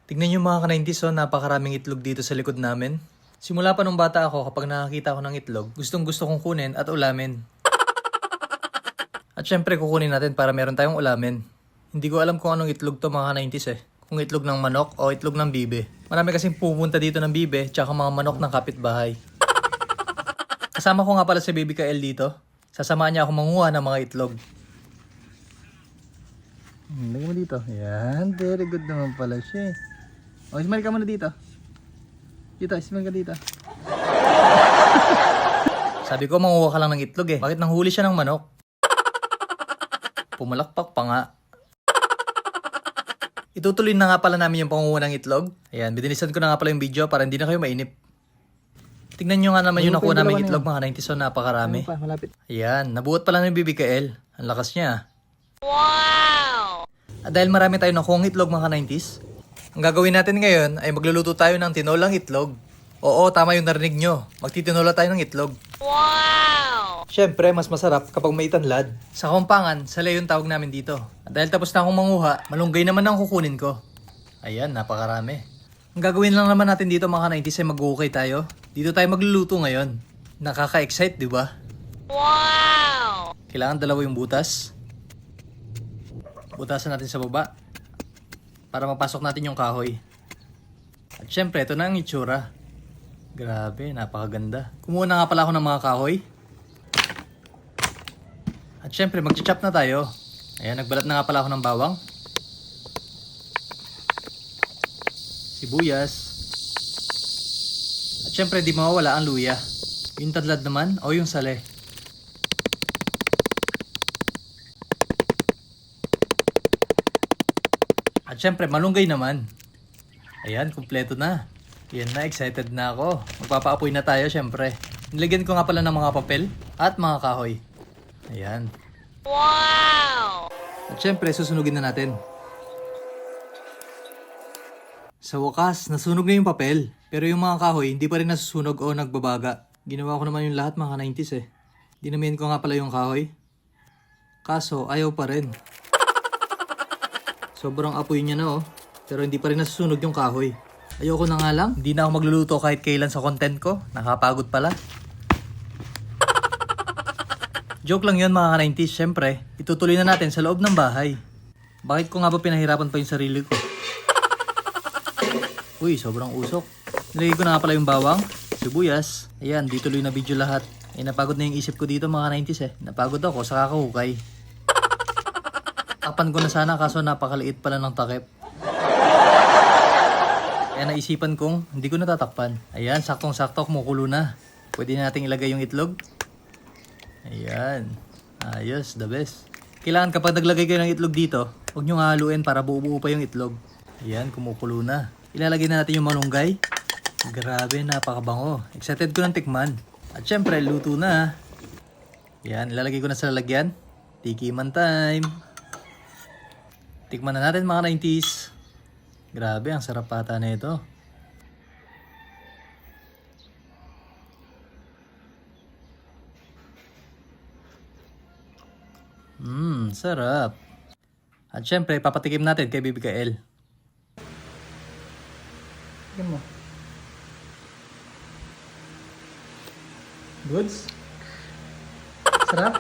Tignan niyo mga ka-90s, napakaraming itlog dito sa likod namin. Simula pa nung bata ako, kapag nakakita ako ng itlog, gustong gusto kong kunin at ulamin. At syempre kukunin natin para meron tayong ulamin. Hindi ko alam kung anong itlog to mga ka-90s eh. Kung itlog ng manok o itlog ng bibe. Marami kasing pupunta dito ng bibe tsaka mga manok ng kapitbahay. Kasama ko nga pala si Baby Kael dito. Sasamahan niya ako manguha ng mga itlog. Lagyan mo dito. Yan, very good naman pala siya. O, ismail ka muna dito. Dito, ismail ka dito. Sabi ko, manguha ka lang ng itlog eh. Bakit nanghuli siya ng manok? Pumalakpak pa nga. Itutuloy na nga pala namin yung pangunguha ng itlog. Ayan, binilisan ko na nga pala yung video para hindi na kayo mainip. Tignan nyo nga naman yung nakuha namin itlog mga 90s, so napakarami. Malapit. Ayan, nabuhat pala ng Baby Kael. Ang lakas niya. Wow! At dahil marami tayo nakuha ng itlog mga 90s, ang gagawin natin ngayon ay magluluto tayo ng tinolang itlog. Oo, tama yung narinig nyo. Magtitinola tayo ng itlog. Wow! Siyempre, mas masarap kapag may tanlad. Sa Kumpangan, salay yung tawag namin dito. At dahil tapos na akong manguha, malunggay naman ang kukunin ko. Ayan, napakarami. Ang gagawin lang naman natin dito mga 90s ay mag-ukay tayo. Dito tayo magluluto ngayon. Nakaka-excite, di ba? Wow! Kailangan dalawa yung butas. Butasan natin sa baba para mapasok natin yung kahoy. At syempre, ito na ang itsura. Grabe, napakaganda. Kumuha na nga pala ako ng mga kahoy. At syempre, mag-chop na tayo. Ayan, nagbalat na nga pala ako ng bawang. Sibuyas. At syempre, di mawawala ang luya. Yung tadlad naman o yung sale. At syempre, malunggay naman. Ayan, kumpleto na. Yan na, excited na ako. Magpapaapoy na tayo, syempre. Nilagyan ko nga pala ng mga papel at mga kahoy. Ayan. Wow! At syempre, susunugin na natin. Sa wakas, nasunog na yung papel. Pero yung mga kahoy, hindi pa rin nasusunog o nagbabaga. Ginawa ko naman yung lahat mga 90s eh. Dinamihan ko nga pala yung kahoy. Kaso, ayaw pa rin. Sobrang apoy niya na oh. Pero hindi pa rin nasusunog yung kahoy. Ayoko na nga lang. Hindi na ako magluluto kahit kailan sa content ko. Nakapagod pala. Joke lang yun mga ka-90s. Siyempre, itutuloy na natin sa loob ng bahay. Bakit ko nga ba pinahirapan pa yung sarili ko? Uy, sobrang usok. Nilagay ko na nga pala yung bawang, sibuyas. Ayan, di tuloy na video lahat. Napagod na yung isip ko dito mga 90s eh. Napagod ako sa kakahukay. Takpan ko na sana kaso napakaliit pala ng takip. Kaya naisipan kong hindi ko natatakpan. Ayan, saktong-sakto kumukulo na. Pwede na nating ilagay yung itlog. Ayan. Ayos, the best. Kailangan kapag naglagay kayo ng itlog dito, huwag nyo haluin para buo-buo pa yung itlog. Ayan, kumukulo na. Ilalagay na natin yung malunggay. Grabe, napakabango. Excited ko ng tikman. At syempre, luto na. Ayan, ilalagay ko na sa lalagyan. Tikiman time. Tikman na natin mga 90s. Grabe, ang sarap pata na ito. Sarap. At syempre, papatikim natin kay Baby Kael. Tignan mo. Goods? Sarap?